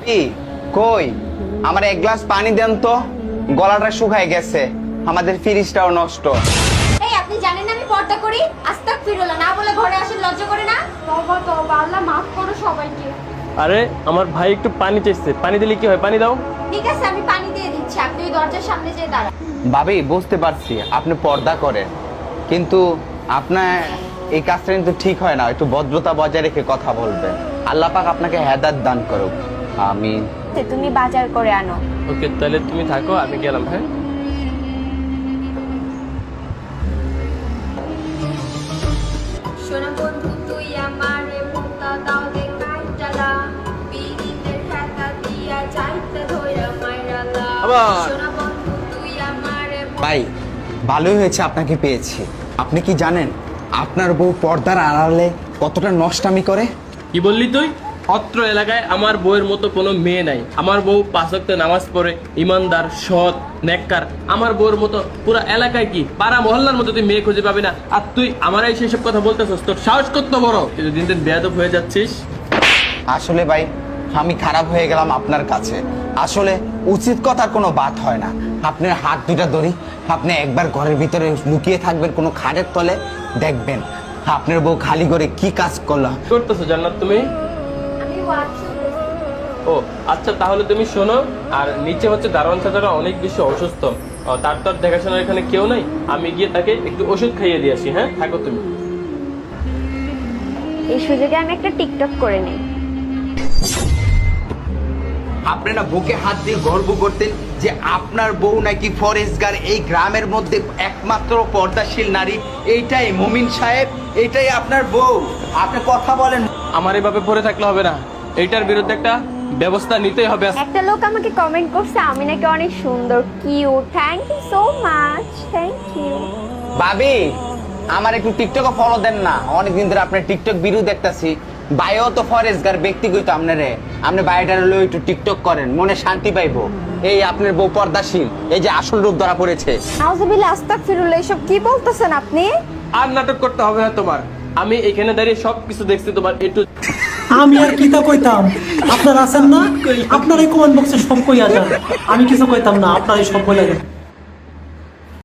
কি কই আমার এক গ্লাস পানি দেন তো, গলাটা শুকায় গেছে, আমাদের ফ্রিজটাও নষ্ট। এই আপনি জানেন না আমি পর্দা করি? আস্তাগফিরুল্লাহ না বলে ঘরে আসেন, লজ্জা করে না? তওবা তওবা, আল্লাহ মাফ করো সবাইকে। আরে আমার ভাই একটু পানি চাইছে, পানি দিলে কি হয়? পানি দাও। ঠিক আছে আমি পানি দিয়ে দিচ্ছি, আপনি ওই দরজার সামনে যেয়ে দাঁড়ান। ভাবি বুঝতে পারছি আপনি পর্দা করেন, কিন্তু আপনার এই কাজটা কিন্তু ঠিক হয় না। একটু ভদ্রতা বজায় রেখে কথা বলবেন। আল্লাহ পাক আপনাকে হেদায়েত দান করুক, আমিন। তুমি বাজার করে আনো। ওকে, তাহলে তুমি থাকো, আমি গেলাম। হ্যাঁ, সোনা বন্ধু তুই আমারে মুক্তা দাও দে কাইটালা, বিরিনের খাতা দিয়া যাইতে ধইরা মাইরালা। আবার। সোনা বন্ধু তুই আমারে ভাই ভালোই হয়েছে আপনাকে পেয়েছি। আপনি কি জানেন আপনার বউ পর্দার আড়ালে কতটা নষ্টামি করে? কি বললি তুই? অত্র এলাকায় আমার বউয়ের মতো কোনো মেয়ে নাই। আমার বউ 5 ওয়াক্ত নামাজ পড়ে, ইমানদার, সৎ, নেককার। আমার বউয়ের মতো পুরো এলাকায় কি পাড়া মহল্লার মতো তুই মেয়ে খুঁজে পাবি না। আর তুই আমারই সেই সব কথা বলতেছস? তোর সাহস কত বড়! তুই দিন দিন বেয়াদব হয়ে যাচ্ছিস। আসলে ভাই আমি খারাপ হয়ে গেলাম আপনার কাছে। আসলে উচিত কথার কোনো বাত হয় না। আপনার হাত দুটা ধরি, আপনি একবার ঘরের ভিতরে লুকিয়ে থাকবেন কোনো খাটের তলে, দেখবেন আপনার বউ খালি করে কি কাজ করলো। করতেছো জান্নাত তুমি? আমি ওয়াজ শুনতেছি। ও আচ্ছা, তাহলে তুমি শোনো। আর নিচে হচ্ছে দারোয়ান চাচারা অনেক বেশি অসুস্থ, তার তো আর দেখাশোনার এখানে কেউ নাই। আমি গিয়ে তাকে একটু ওষুধ খাইয়ে দিয়ে আসি। হ্যাঁ, থাকো তুমি। এই সুযোগে আমি একটা টিকটক করে নেই। আপনি না বুকে হাত দিয়ে গর্ব করতেন যে আপনার বউ নাকি ফরেস্টগার, এই গ্রামের মধ্যে একমাত্র পর্দাশীল নারী, এইটাই মুমিন সাহেব, এইটাই আপনার বউ। আপনি কথা বলেন। আমার এভাবে পড়ে থাকলে হবে না, এইটার বিরুদ্ধে একটা ব্যবস্থা নিতেই হবে। একটা লোক আমাকে কমেন্ট করছে আমি নাকি অনেক সুন্দর, cute. Thank you so much, thank you. ভাবি আমার একটু টিকটকে ফলো দেন না, অনেকদিন ধরে আপনার টিকটক ভিডিও দেখতাছি। বাইও তো ফরেস্টগার ব্যক্তি কইতো আপনারে, আপনি বাইরেটার লই একটু টিকটক করেন, মনে শান্তি পাইবো। এই আপনার বউ পর্দাশীল, এই যে আসল রূপ ধরা পড়েছে। আউযুবিল্লাহ, আস্তাগফিরুল্লাহ, এসব কি বলতেছেন আপনি? আর নাটক করতে হবে না তোমার। আমি এখানে দাঁড়িয়ে সবকিছু দেখছি তোমার একটু। আমি আর কিতা কইতাম, আপনারা আছেন না, আপনার এই কমেন্ট বক্সে সব কইয়া যান। আমি কিছু কইতাম না, আপনার এই সব বলে যান।